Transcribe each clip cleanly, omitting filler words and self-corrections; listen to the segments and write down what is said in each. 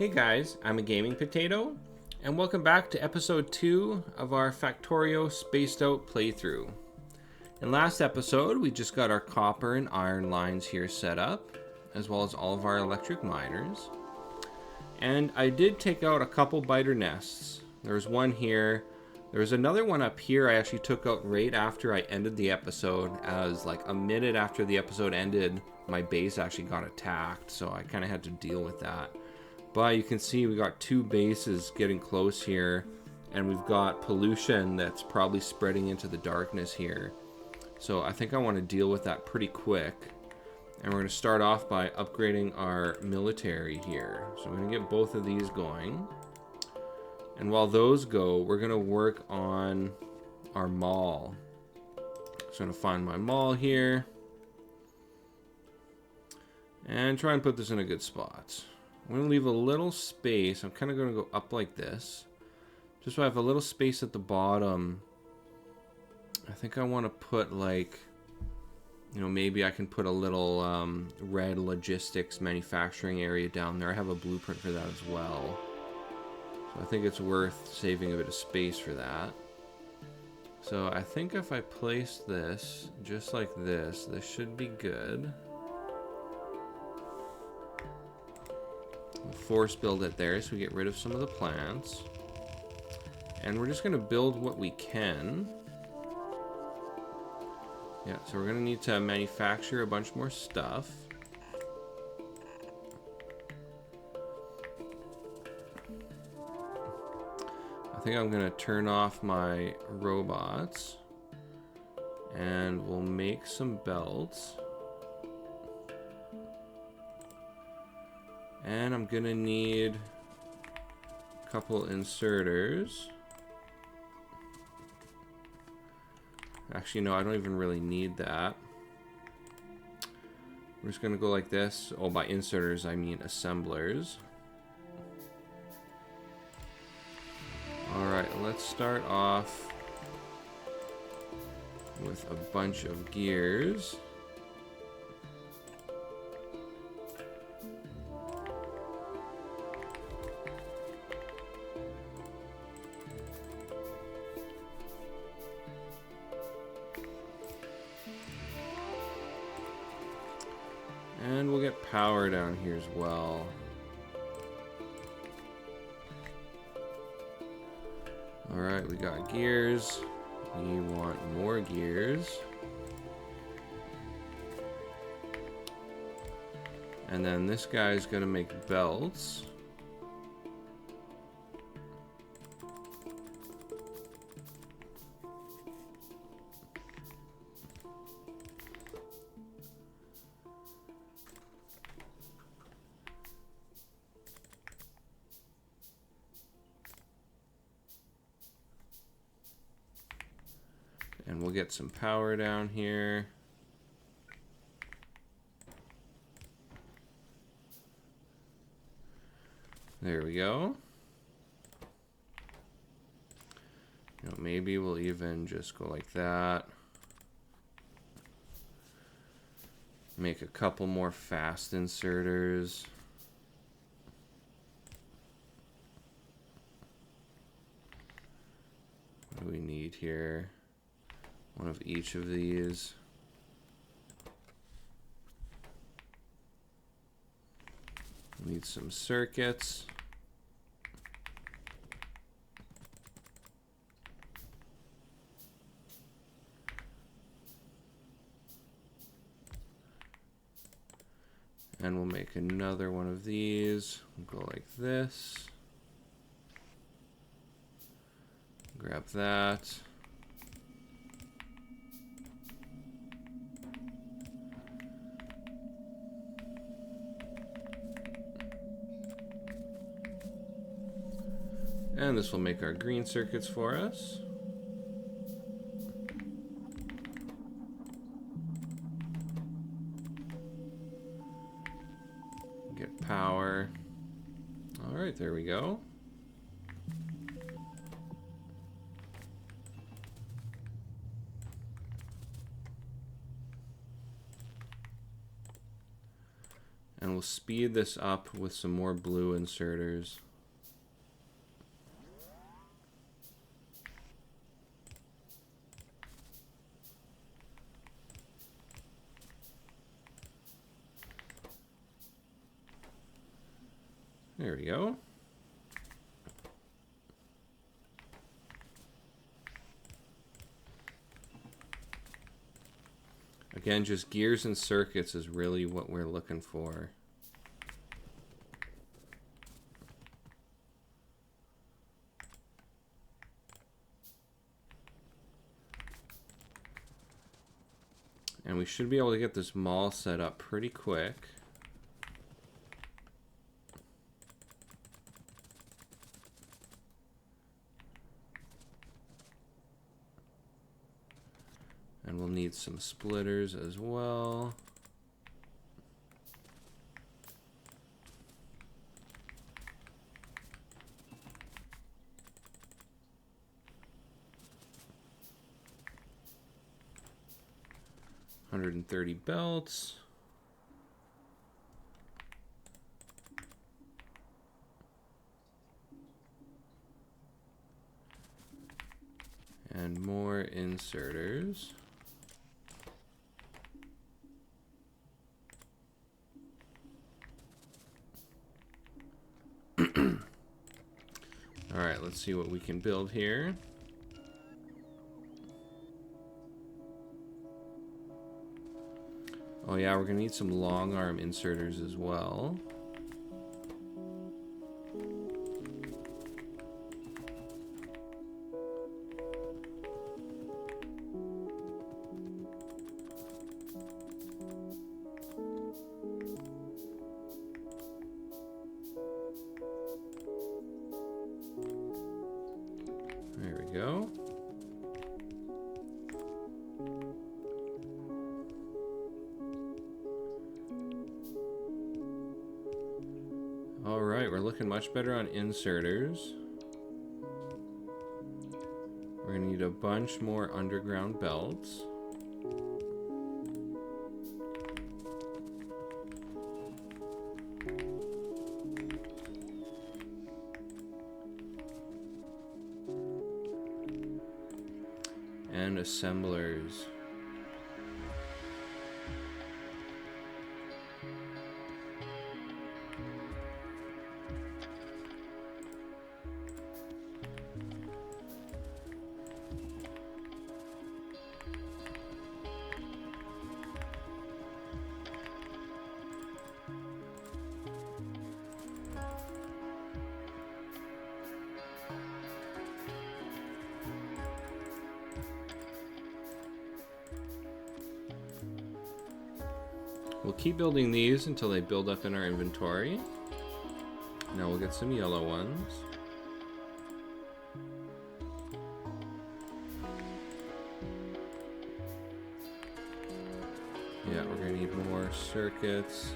Hey guys, I'm a gaming potato, and welcome back to episode 2 of our Factorio Spaced Out playthrough. In last episode, we just got our copper and iron lines here set up, as well as all of our electric miners. And I did take out a couple biter nests. There was one here. There was another one up here I actually took out right after I ended the episode, as like a minute after the episode ended, my base actually got attacked, so I kind of had to deal with that. But you can see we got two bases getting close here, and we've got pollution that's probably spreading into the darkness here. So I think I want to deal with that pretty quick. And we're going to start off by upgrading our military here. So we're going to get both of these going. And while those go, we're going to work on our mall. So I'm going to find my mall here. And try and put this in a good spot. I'm going to leave a little space. I'm kind of going to go up like this. Just so I have a little space at the bottom. I think I want to put like, you know, maybe I can put a little red logistics manufacturing area down there. I have a blueprint for that as well. So I think it's worth saving a bit of space for that. So I think if I place this just like this should be good. We'll force build it there so we get rid of some of the plants. And we're just going to build what we can. Yeah, so we're going to need to manufacture a bunch more stuff. I think I'm going to turn off my robots. And we'll make some belts. And I'm going to need a couple inserters. Actually, no, I don't even really need that. We're just going to go like this. Oh, by inserters, I mean assemblers. Alright, let's start off with a bunch of gears. And we'll get power down here as well. Alright, we got gears. We want more gears. And then this guy's gonna make belts. And we'll get some power down here. There we go. You know, maybe we'll even just go like that. Make a couple more fast inserters. What do we need here? One of each of these. Need some circuits. And we'll make another one of these. We'll go like this. Grab that. And this will make our green circuits for us. Get power. All right, there we go. And And we'll speed this up with some more blue inserters. There we go. Again, just gears and circuits is really what we're looking for. And we should be able to get this mall set up pretty quick. And we'll need some splitters as well. $130 belts. And more inserters. All right, let's see what we can build here. Oh yeah, we're gonna need some long arm inserters as well. There we go. All right, we're looking much better on inserters. We're gonna need a bunch more underground belts. And assemblers. We'll keep building these until they build up in our inventory. Now we'll get some yellow ones. Yeah, we're gonna need more circuits.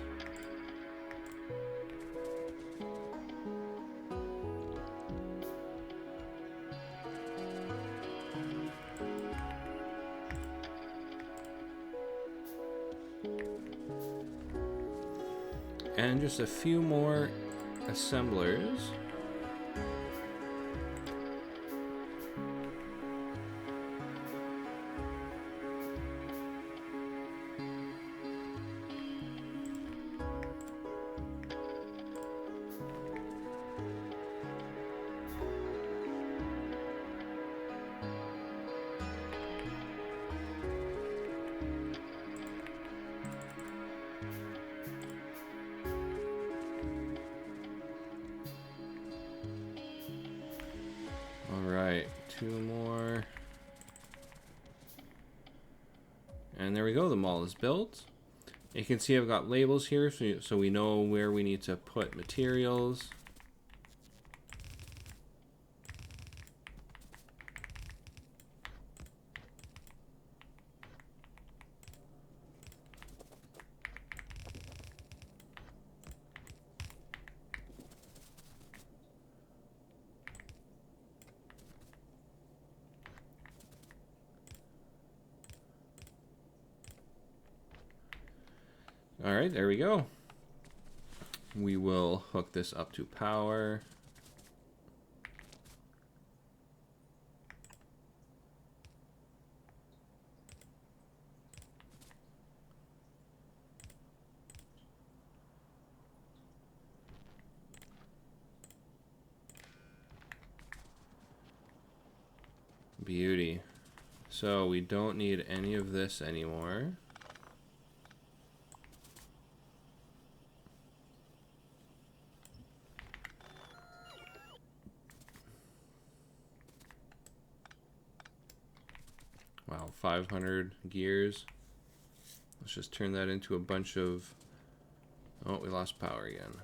And just a few more assemblers. Alright, two more. And there we go, the mall is built. You can see I've got labels here so we know where we need to put materials. All right, there we go. we will hook this up to power. Beauty. So we don't need any of this anymore. Wow, 500 gears. Let's just turn that into a bunch of... Oh, we lost power again.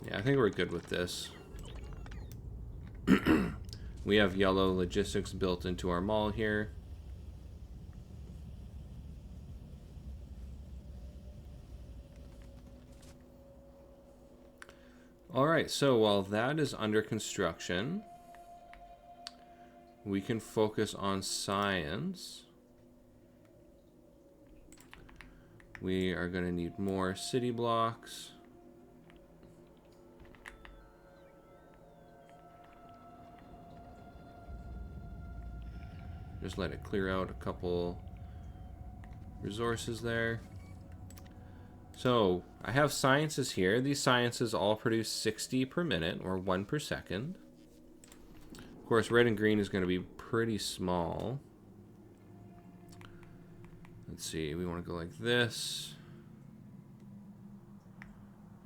Yeah, I think we're good with this. We have yellow logistics built into our mall here. Alright, so while that is under construction, we can focus on science. We are going to need more city blocks. Just let it clear out a couple resources there. So I have sciences here. These sciences all produce 60 per minute, or 1 per second. Of course, red and green is going to be pretty small. Let's see, we want to go like this.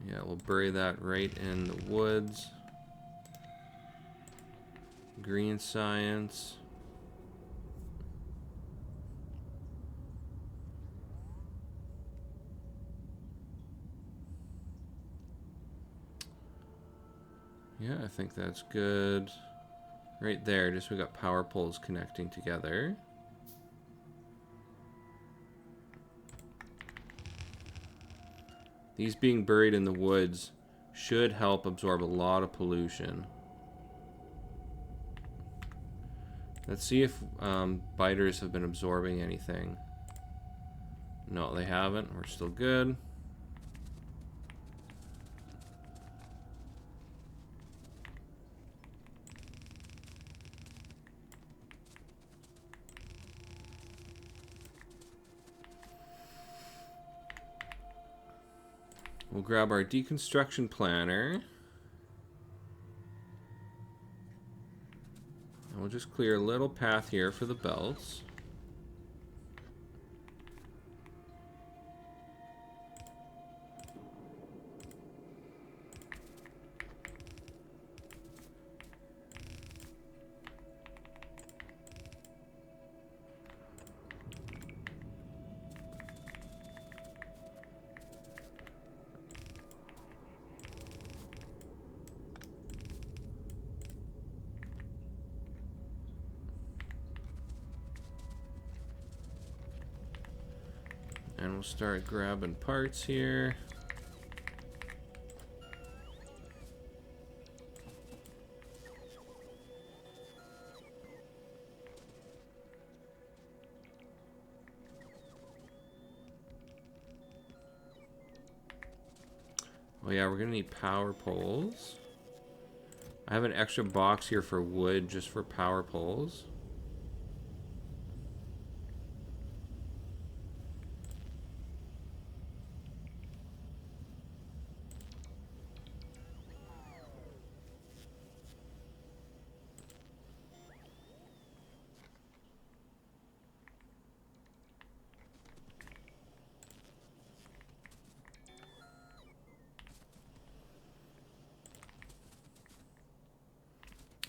Yeah, we'll bury that right in the woods. Green science. Yeah, I think that's good. Right there, just we got power poles connecting together. These being buried in the woods should help absorb a lot of pollution. Let's see if biters have been absorbing anything. No, they haven't. We're still good. We'll grab our deconstruction planner. And we'll just clear a little path here for the belts. And we'll start grabbing parts here. Oh yeah, we're gonna need power poles. I have an extra box here for wood just for power poles.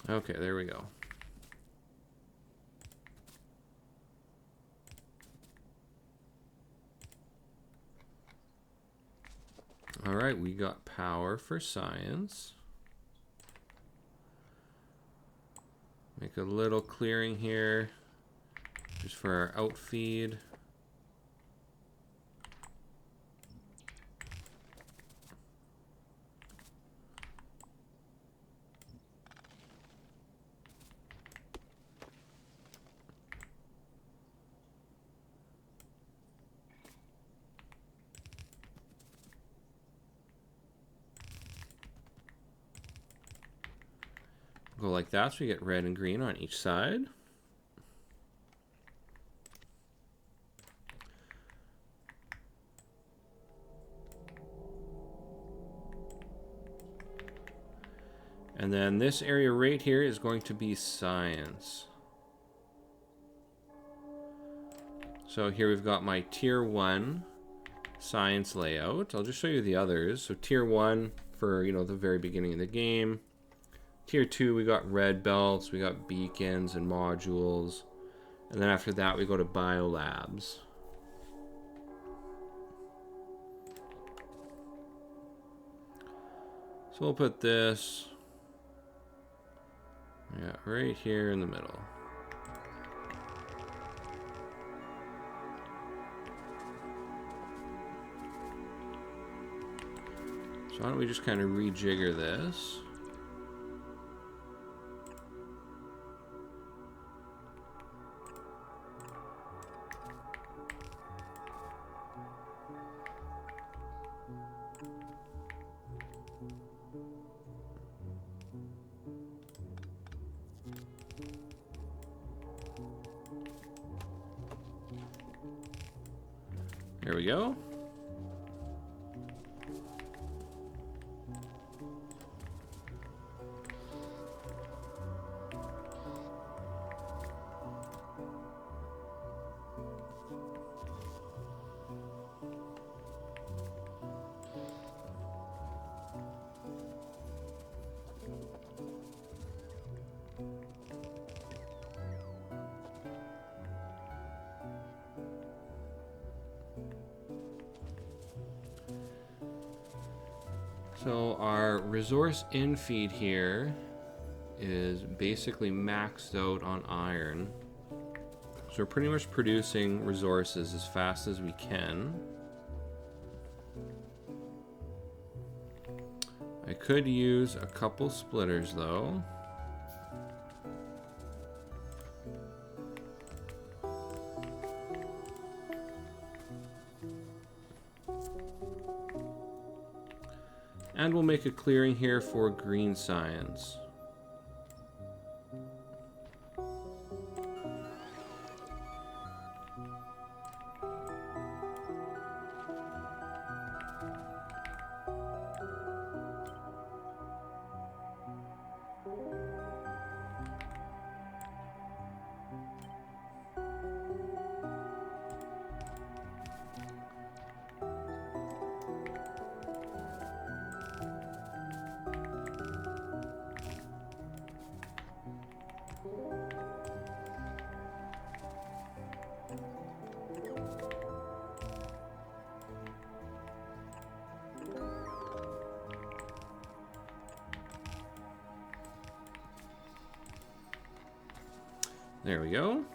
Okay, there we go. All right, we got power for science. Make a little clearing here just for our outfeed. Go like that so we get red and green on each side. And then this area right here is going to be science. So here we've got my tier 1 science layout. I'll just show you the others. So tier 1 for, you know, the very beginning of the game. Tier 2, we got red belts, we got beacons and modules. And then after that, we go to biolabs. So we'll put this, yeah, right here in the middle. So why don't we just kind of rejigger this? There we go. So our resource infeed here is basically maxed out on iron. So we're pretty much producing resources as fast as we can. I could use a couple splitters though. And we'll make a clearing here for green science. There we go.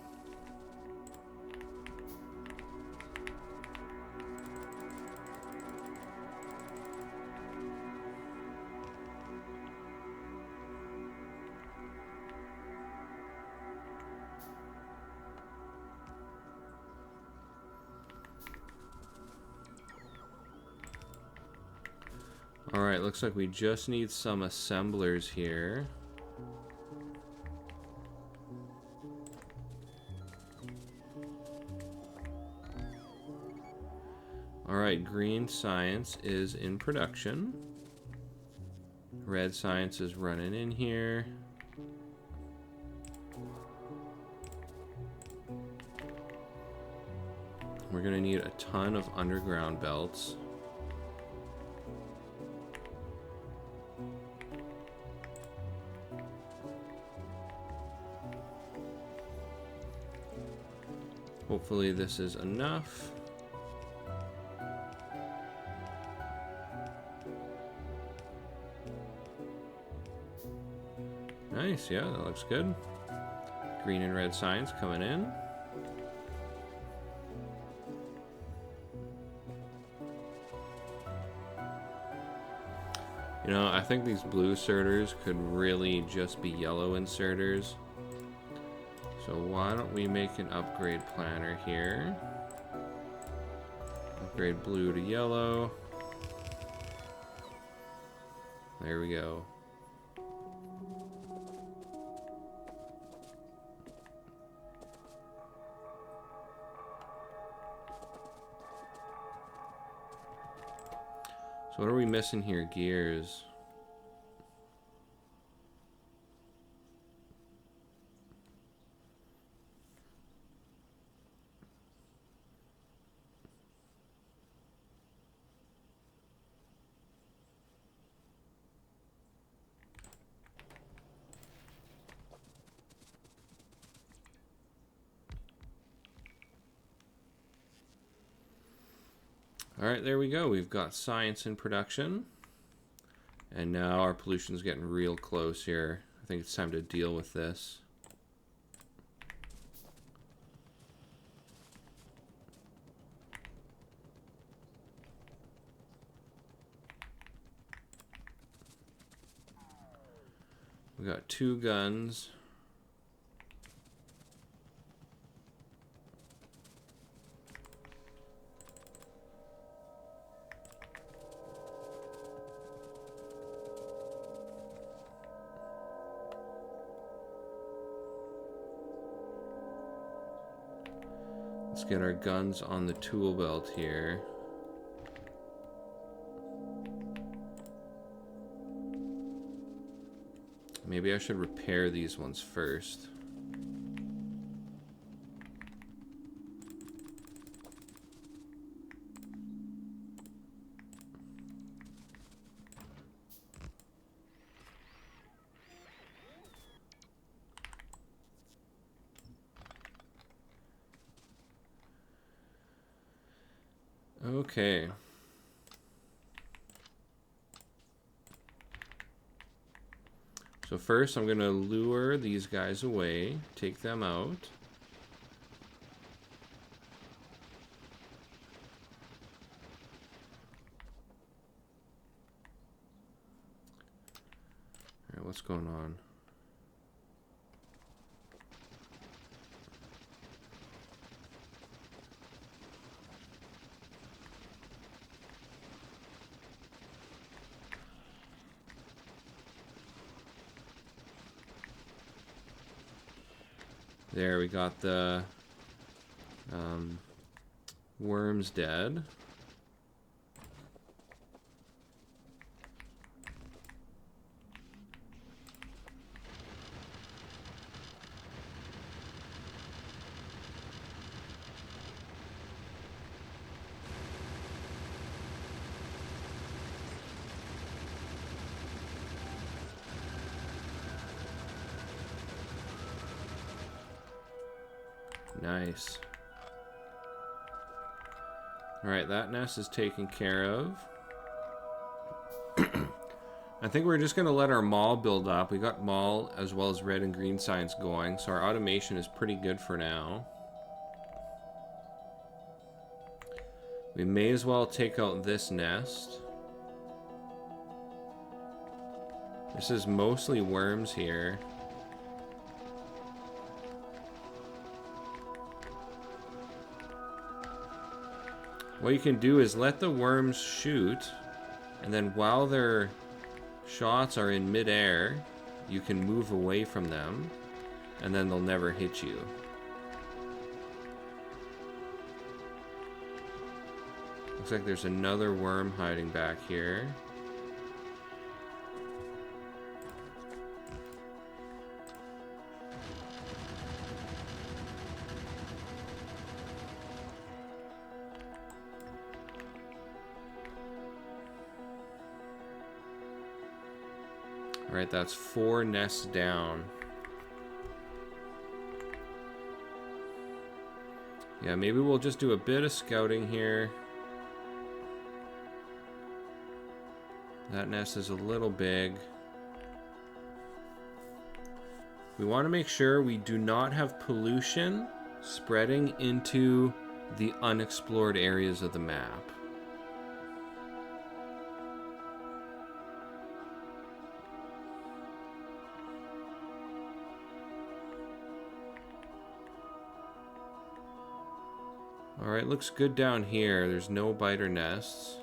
All right, looks like we just need some assemblers here. Alright, green science is in production. Red science is running in here. We're going to need a ton of underground belts. Hopefully this is enough. Nice, yeah, that looks good. Green and red signs coming in. You know, I think these blue inserters could really just be yellow inserters. So why don't we make an upgrade planner here? Upgrade blue to yellow. There we go. So what are we missing here? Gears. All right, there we go. We've got science in production. And now our pollution's getting real close here. I think it's time to deal with this. We got 2 guns. Let's get our guns on the tool belt here. Maybe I should repair these ones first. Okay. So first I'm going to lure these guys away, take them out. All right, what's going on? There, we got the worms dead. Nice. Alright, that nest is taken care of. I think we're just going to let our mall build up. We got mall as well as red and green signs going, so our automation is pretty good for now. We may as well take out this nest. This is mostly worms here. What you can do is let the worms shoot, and then while their shots are in midair, you can move away from them, and then they'll never hit you. Looks like there's another worm hiding back here. Alright, that's 4 nests down. Yeah, maybe we'll just do a bit of scouting here. That nest is a little big. We want to make sure we do not have pollution spreading into the unexplored areas of the map. Alright, looks good down here. There's no biter nests.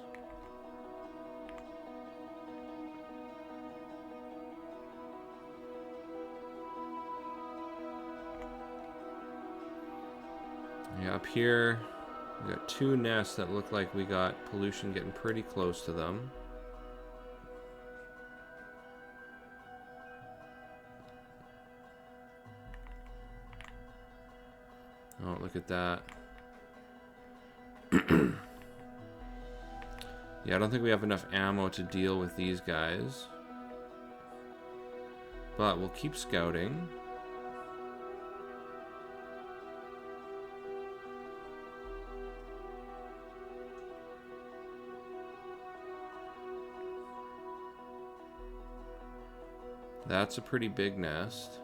Yeah, up here we got 2 nests that look like we got pollution getting pretty close to them. Oh, look at that. Yeah, I don't think we have enough ammo to deal with these guys. But we'll keep scouting. That's a pretty big nest.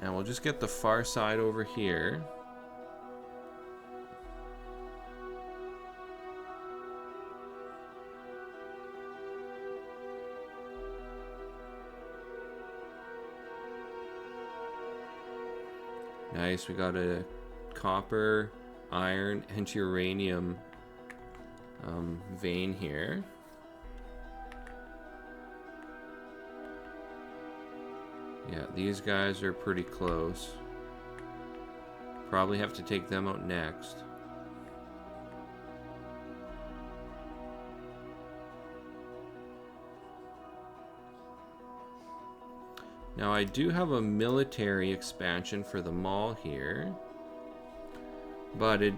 And we'll just get the far side over here. Nice, we got a copper, iron, and uranium vein here. Yeah, these guys are pretty close. Probably have to take them out next. Now I do have a military expansion for the mall here. But I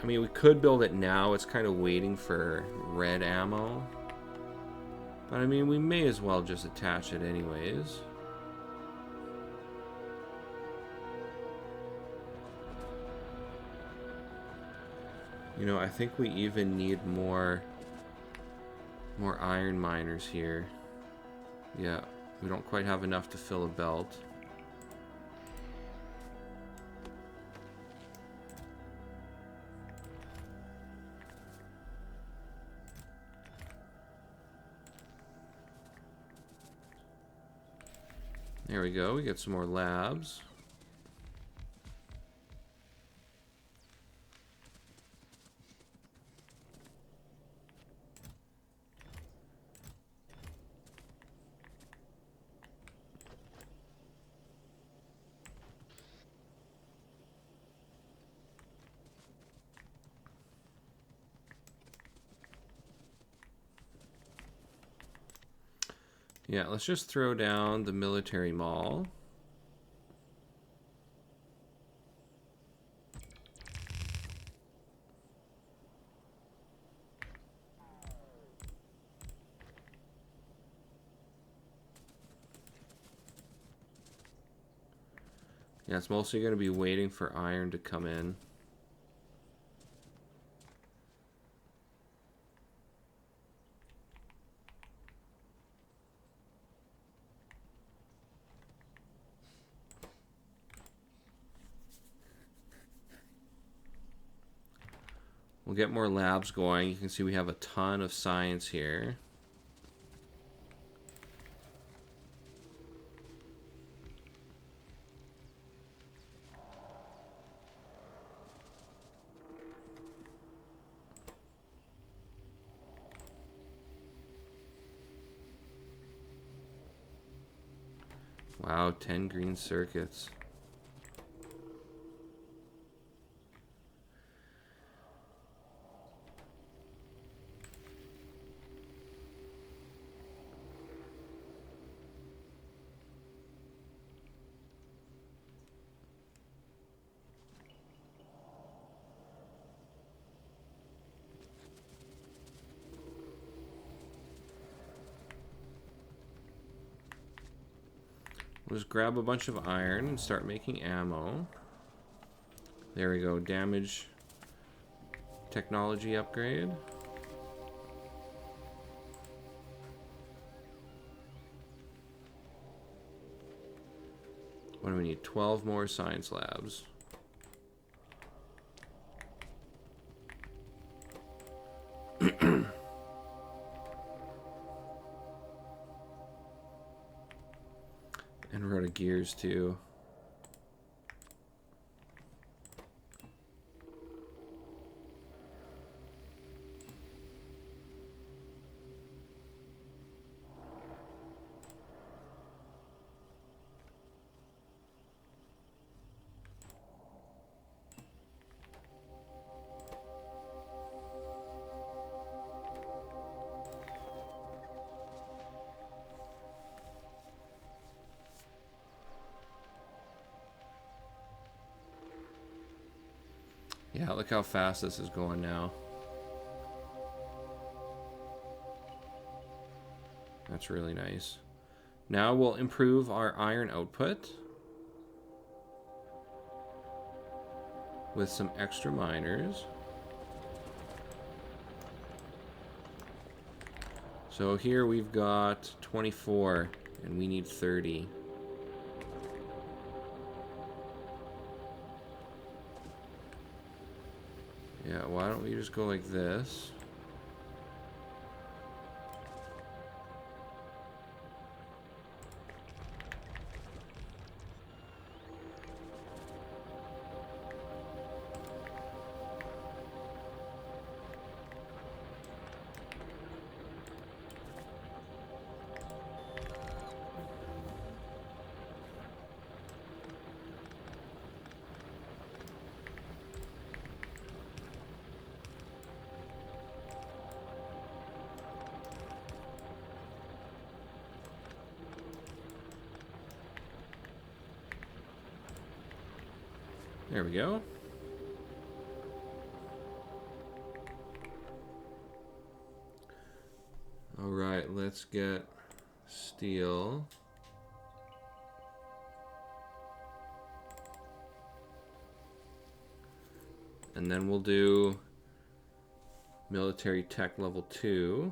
mean, we could build it now. It's kind of waiting for red ammo. But I mean, we may as well just attach it anyways. You know, I think we even need more iron miners here. Yeah, we don't quite have enough to fill a belt. There we go, we get some more labs. Yeah, let's just throw down the military mall. Yeah, it's mostly going to be waiting for iron to come in. We'll get more labs going. You can see we have a ton of science here. Wow, 10 green circuits. We'll just grab a bunch of iron and start making ammo. There we go, damage technology upgrade. What do we need? 12 more science labs. And we're out of gears too. Yeah, look how fast this is going now. That's really nice. Now we'll improve our iron output with some extra miners. So here we've got 24 and we need 30. Yeah, why don't we just go like this? There we go. All right, let's get steel. And then we'll do military tech level 2.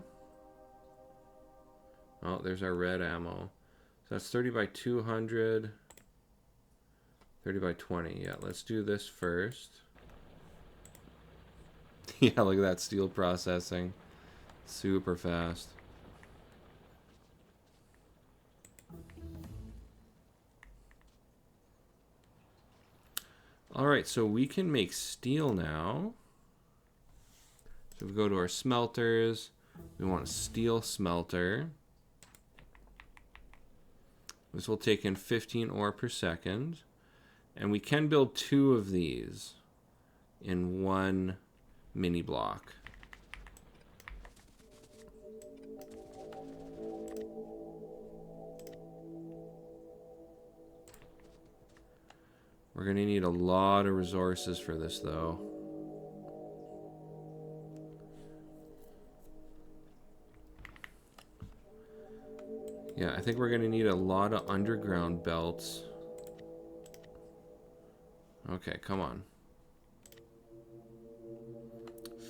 Oh, there's our red ammo. So that's 30 by 200. 30 by 20. Yeah, let's do this first. Yeah, look at that steel processing. Super fast. Alright, so we can make steel now. So we go to our smelters. We want a steel smelter. This will take in 15 ore per second. And we can build 2 of these in one mini block. We're going to need a lot of resources for this, though. Yeah, I think we're going to need a lot of underground belts. Okay, come on.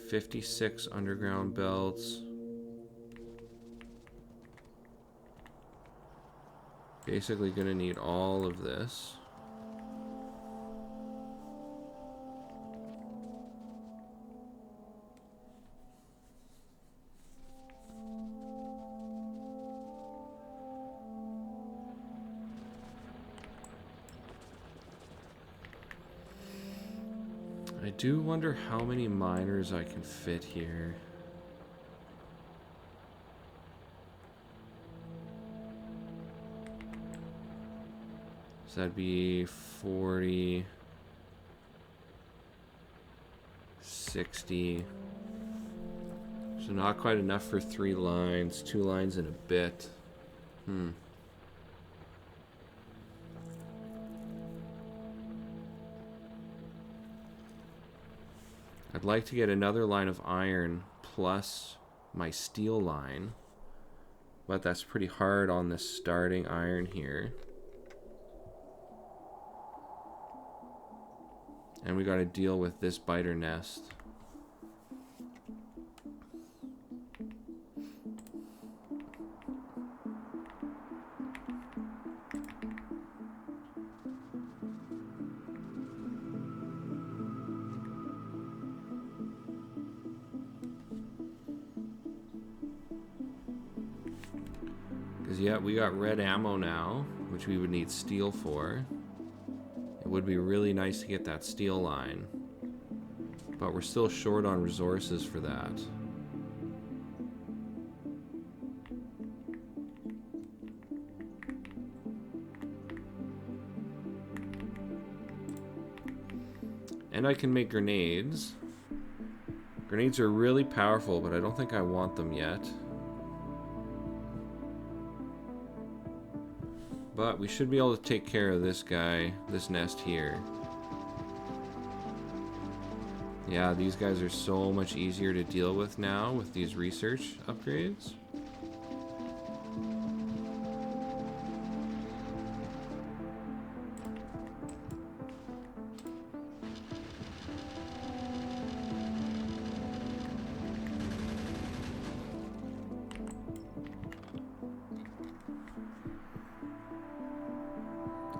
56 underground belts. Basically gonna need all of this. I do wonder how many miners I can fit here. So that'd be 40, 60. So not quite enough for 3 lines, 2 lines and a bit. I'd like to get another line of iron plus my steel line, but that's pretty hard on this starting iron here. And we got to deal with this biter nest. Because, yeah, we got red ammo now, which we would need steel for. It would be really nice to get that steel line. But we're still short on resources for that. And I can make grenades. Grenades are really powerful, but I don't think I want them yet. But we should be able to take care of this guy, this nest here. Yeah, these guys are so much easier to deal with now with these research upgrades.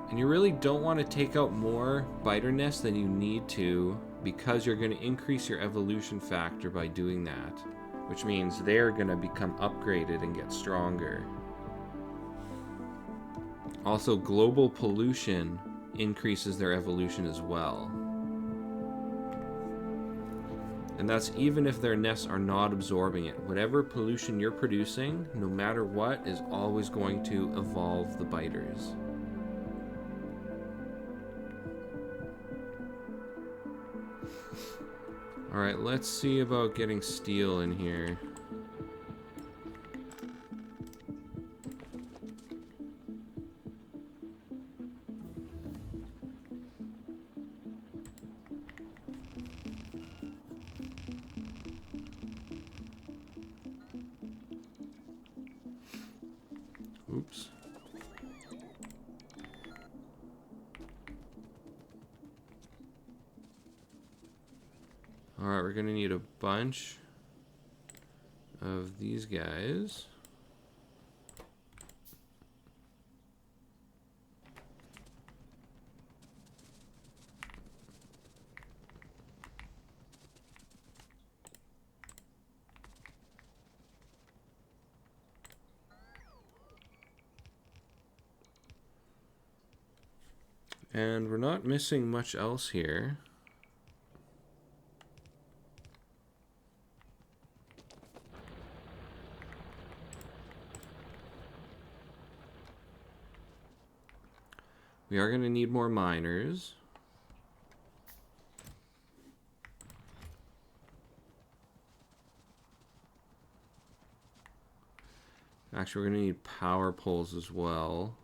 And you really don't want to take out more biter nests than you need to, because you're going to increase your evolution factor by doing that, which means they're going to become upgraded and get stronger. Also, global pollution increases their evolution as well. And that's even if their nests are not absorbing it. Whatever pollution you're producing, no matter what, is always going to evolve the biters. Alright, let's see about getting steel in here. Oops. Alright, we're gonna need a bunch of these guys. And we're not missing much else here. We are going to need more miners. Actually, we're going to need power poles as well.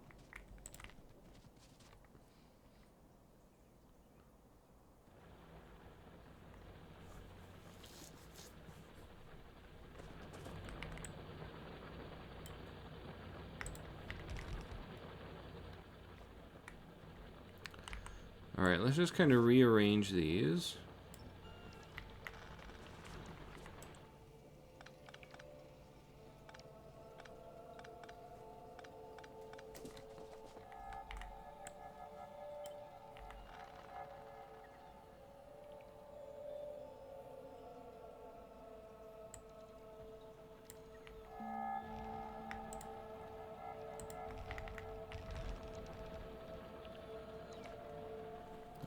Alright, let's just kind of rearrange these.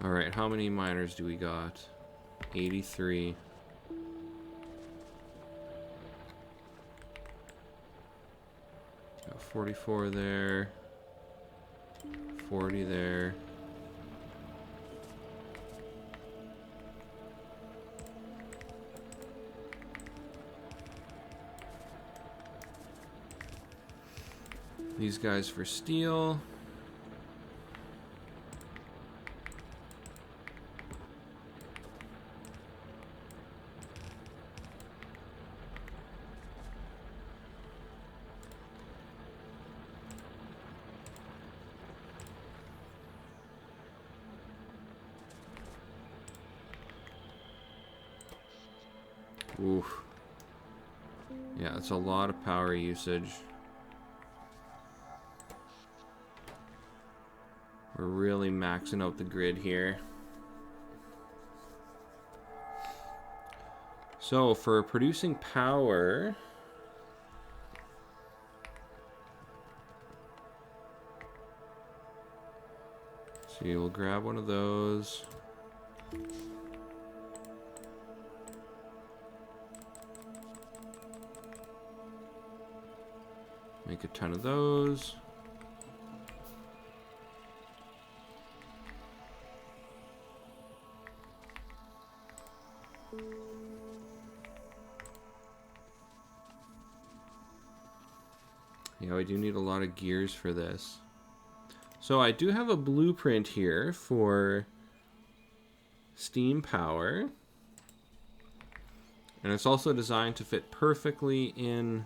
Alright, how many miners do we got? 83. Got 44 there. 40 there. These guys for steel. Oof. Yeah, that's a lot of power usage. We're really maxing out the grid here. So for producing power, see, we'll grab one of those. Make a ton of those. Yeah, we do need a lot of gears for this. So I do have a blueprint here for steam power. And it's also designed to fit perfectly in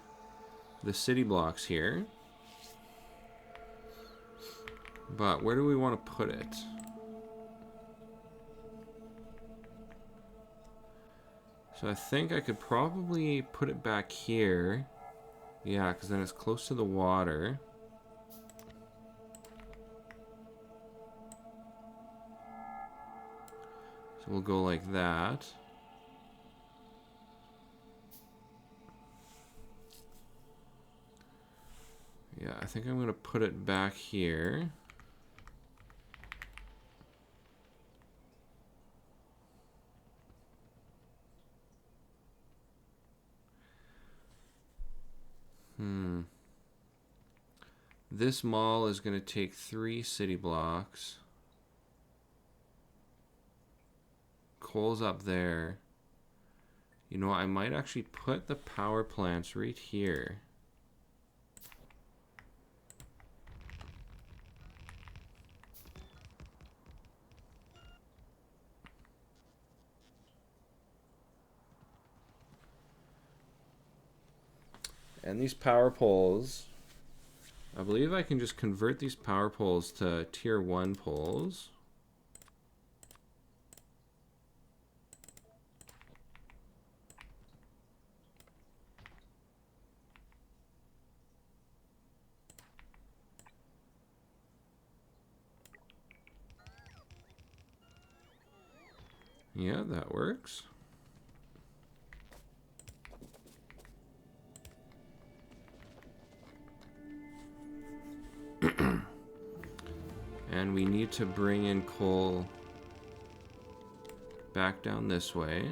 the city blocks here. But where do we want to put it? So I think I could probably put it back here. Yeah, because then it's close to the water. So we'll go like that. Yeah, I think I'm going to put it back here. This mall is going to take 3 city blocks. Coal's up there. You know, I might actually put the power plants right here. And these power poles, I believe I can just convert these power poles to tier 1 poles. Yeah, that works. And we need to bring in coal back down this way.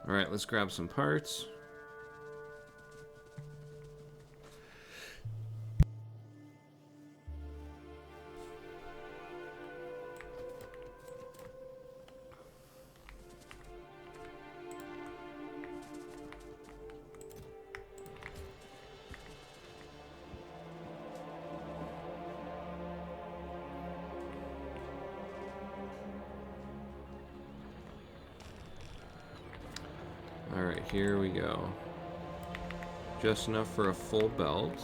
All right, let's grab some parts. All right, here we go. Just enough for a full belt.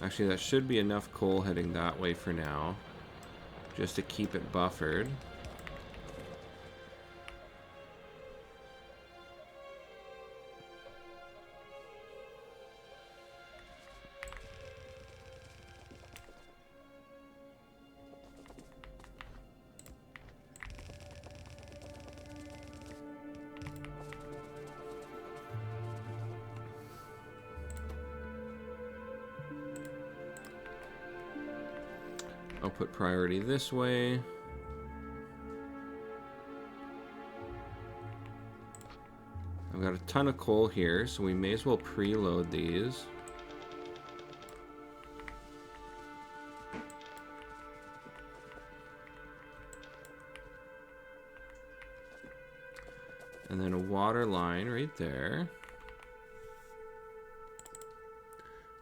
Actually, that should be enough coal heading that way for now, just to keep it buffered. I'll put priority this way. I've got a ton of coal here, so we may as well preload these. And then a water line right there.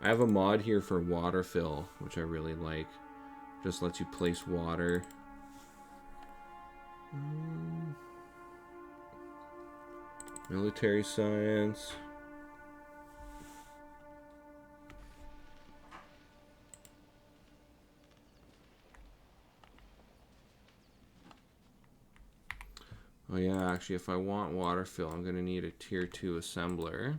I have a mod here for water fill, which I really like. Just lets you place water. Military science. Oh yeah, actually if I want water fill, I'm going to need a tier 2 assembler.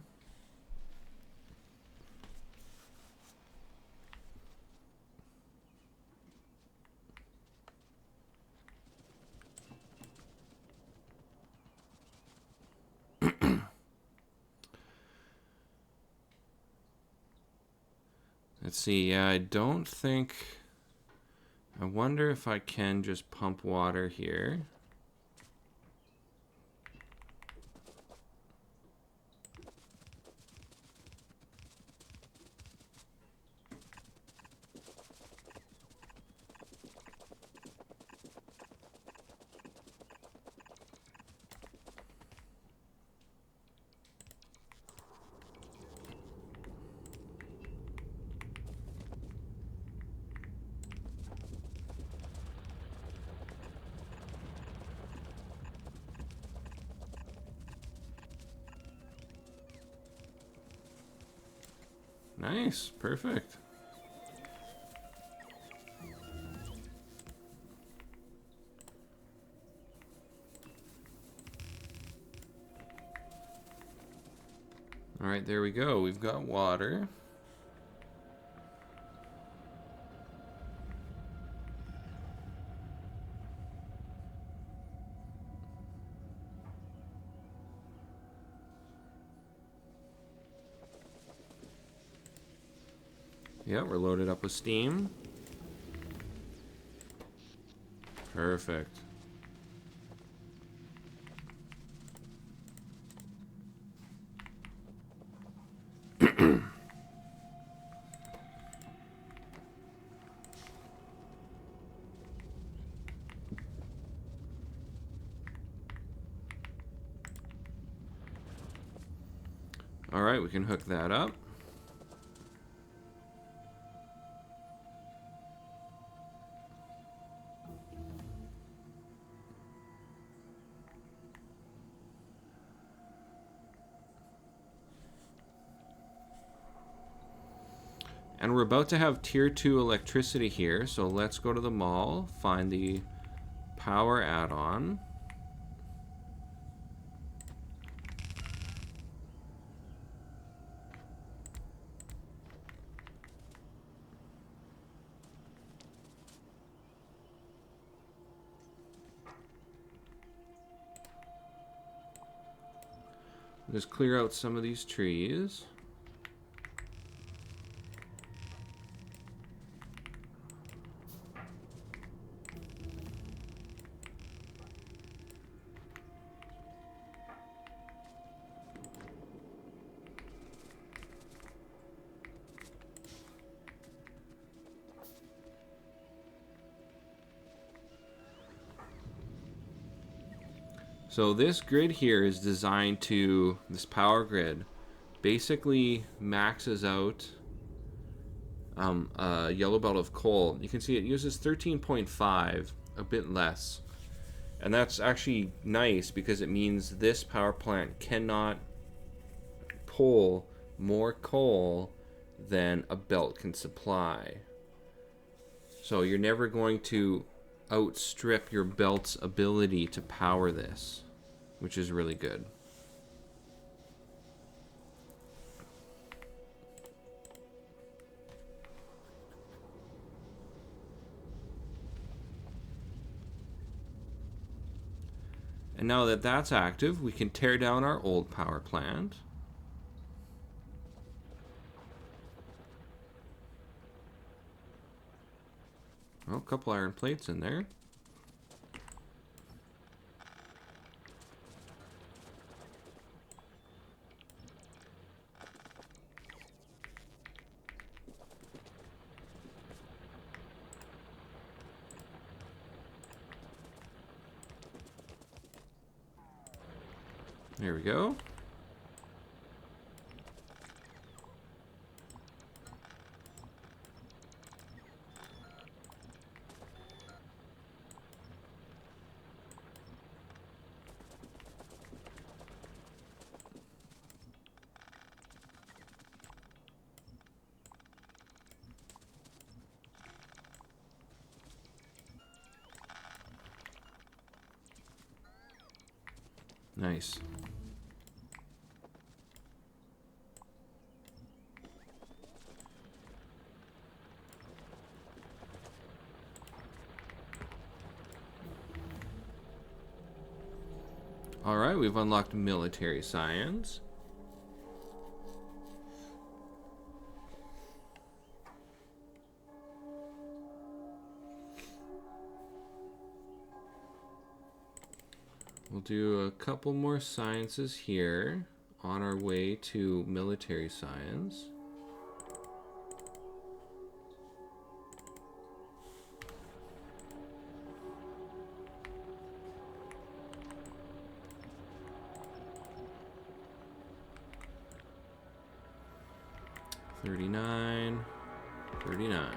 Let's see. Yeah, I don't think... I wonder if I can just pump water here. Nice, perfect. All right, there we go. We've got water. Yeah, we're loaded up with steam. Perfect. All right, we can hook that up. And we're about to have tier 2 electricity here, so let's go to the mall, find the power add-on. Just clear out some of these trees. So this grid here is designed to, this power grid, basically maxes out a yellow belt of coal. You can see it uses 13.5, a bit less. And that's actually nice because it means this power plant cannot pull more coal than a belt can supply. So you're never going to outstrip your belt's ability to power this, which is really good. And now that that's active, we can tear down our old power plant. Oh, a couple iron plates in there. There we go. Nice. All right, we've unlocked military science. We'll do a couple more sciences here on our way to military science. $39, $39.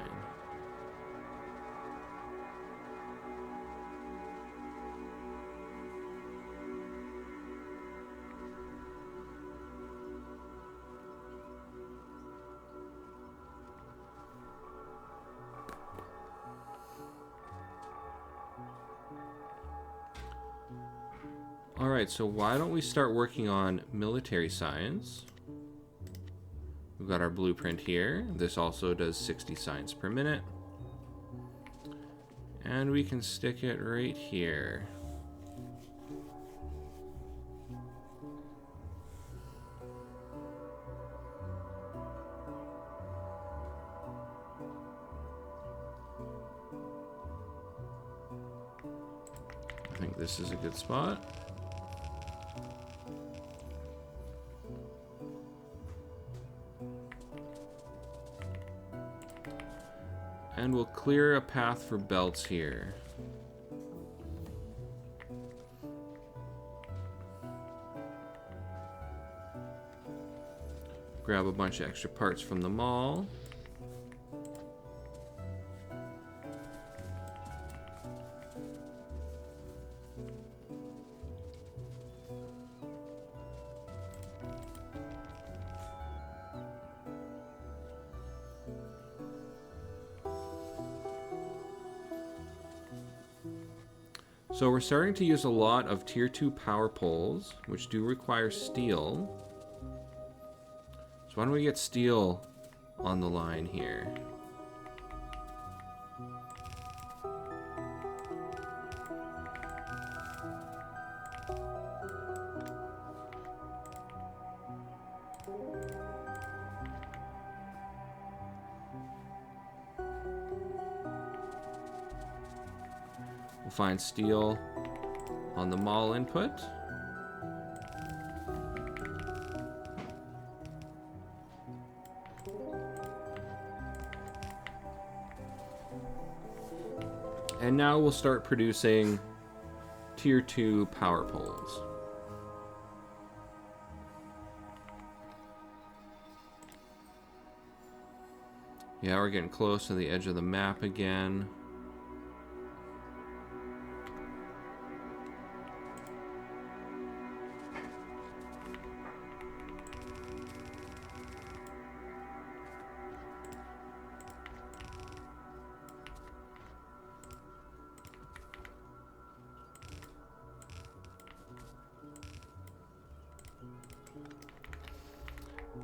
All right, so why don't we start working on military science? We've got our blueprint here. This also does 60 science per minute. And we can stick it right here. I think this is a good spot. And we'll clear a path for belts here. Grab a bunch of extra parts from the mall. So we're starting to use a lot of tier 2 power poles, which do require steel. So why don't we get steel on the line here? We'll find steel on the mall input. And now we'll start producing tier 2 power poles. Yeah, we're getting close to the edge of the map again.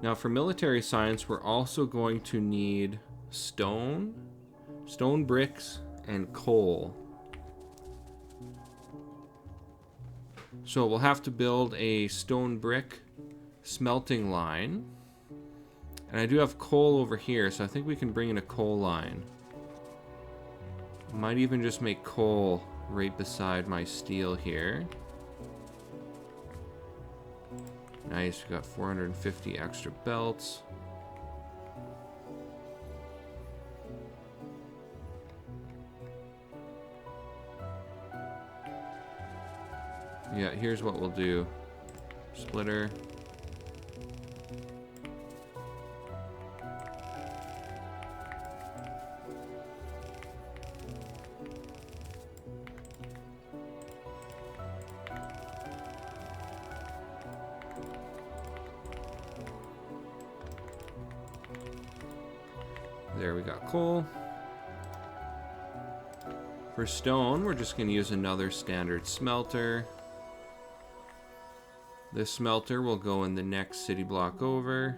Now for military science, we're also going to need stone bricks, and coal. So we'll have to build a stone brick smelting line. And I do have coal over here, so I think we can bring in a coal line. Might even just make coal right beside my steel here. Nice, we got 450 extra belts. Yeah, here's what we'll do. Splitter. There, we got coal. For stone, we're just going to use another standard smelter. This smelter will go in the next city block over.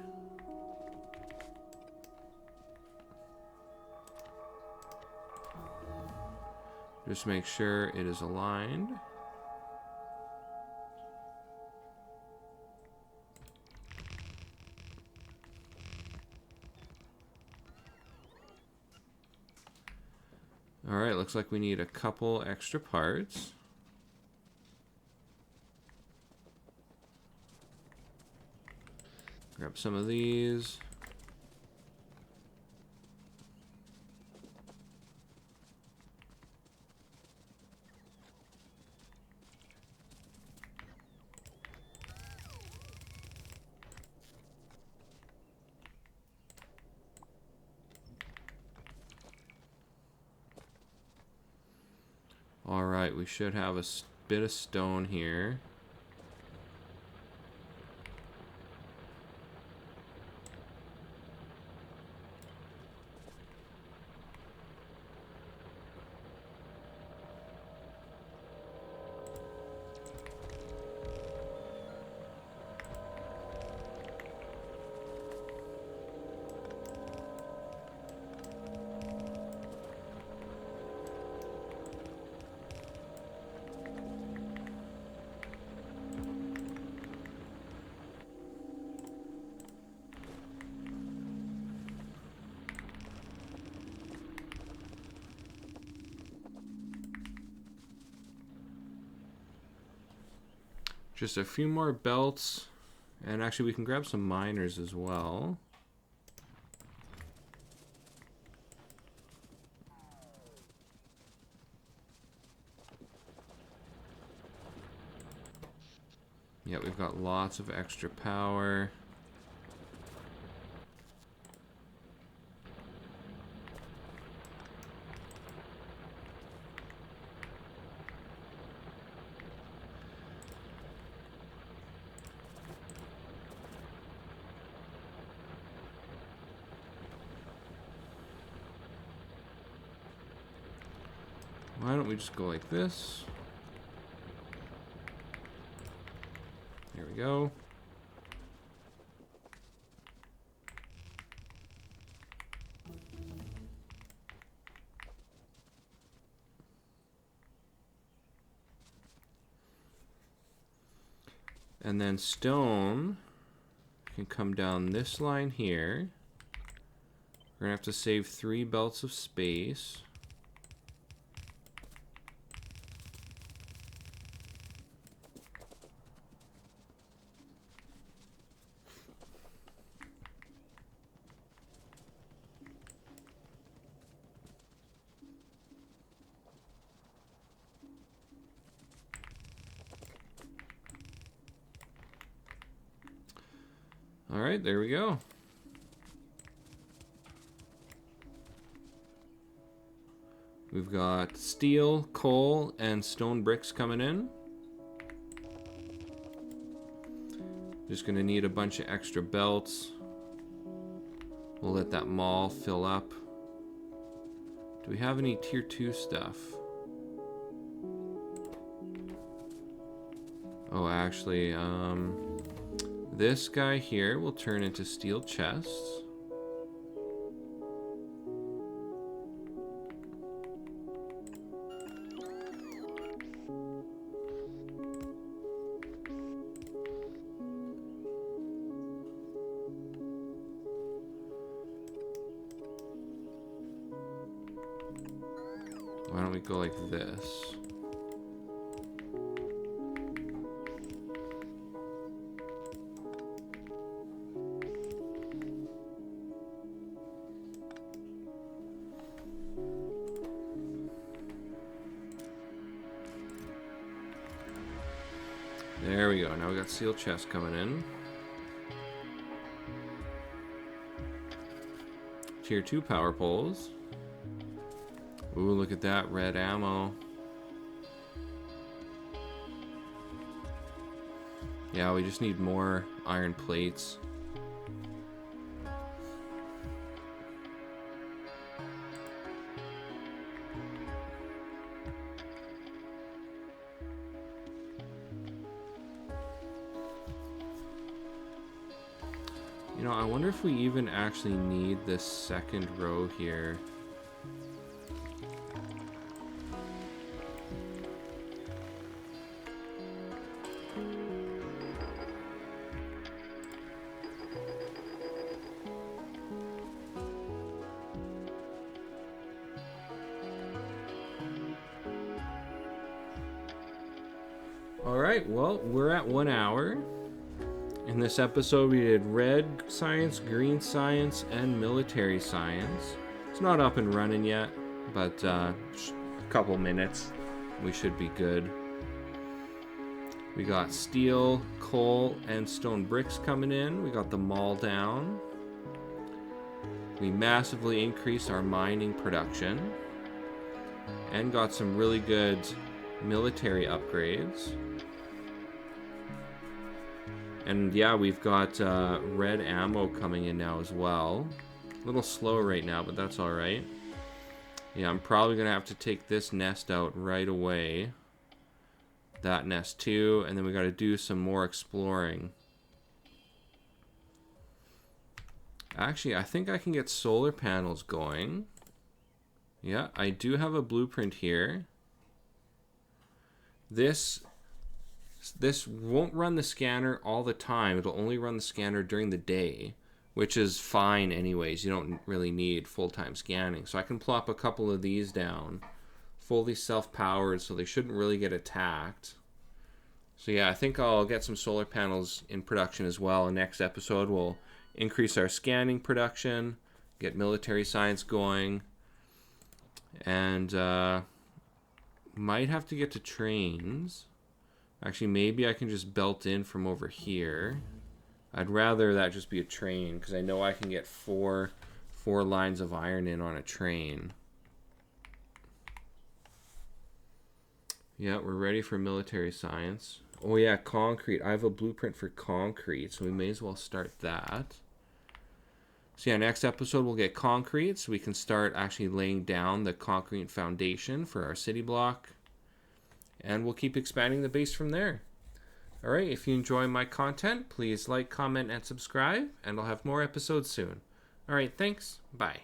Just make sure it is aligned. Alright, looks like we need a couple extra parts. Grab some of these. Alright, we should have a bit of stone here. Just a few more belts, and actually we can grab some miners as well. Yeah, we've got lots of extra power. Why don't we just go like this? There we go. And then stone can come down this line here. We're gonna have to save 3 belts of space. All right, there we go. We've got steel, coal, and stone bricks coming in. Just gonna need a bunch of extra belts. We'll let that mall fill up. Do we have any tier 2 stuff? Oh, actually, this guy here will turn into steel chests. Why don't we go like this? There we go. Now we got steel chests coming in. Tier 2 power poles. Ooh, look at that red ammo. Yeah, we just need more iron plates. You know, I wonder if we even actually need this second row here. All right, well, we're at 1 hour. In this episode, we did red science, green science, and military science. It's not up and running yet, but a couple minutes, we should be good. We got steel, coal, and stone bricks coming in. We got the mall down. We massively increased our mining production and got some really good military upgrades. And yeah, we've got red ammo coming in now as well. A little slow right now, but that's alright. Yeah, I'm probably going to have to take this nest out right away. That nest too, and then we got to do some more exploring. Actually, I think I can get solar panels going. Yeah, I do have a blueprint here. This won't run the scanner all the time. It'll only run the scanner during the day, which is fine anyways. You don't really need full-time scanning. So I can plop a couple of these down, fully self-powered, so they shouldn't really get attacked. So yeah, I think I'll get some solar panels in production as well. In next episode, we'll increase our scanning production, get military science going, and might have to get to trains. Actually, maybe I can just belt in from over here. I'd rather that just be a train, because I know I can get four lines of iron in on a train. Yeah, we're ready for military science. Oh yeah, concrete. I have a blueprint for concrete, so we may as well start that. So yeah, next episode we'll get concrete, so we can start actually laying down the concrete foundation for our city block. And we'll keep expanding the base from there. Alright, if you enjoy my content, please like, comment, and subscribe, and I'll have more episodes soon. Alright, thanks. Bye.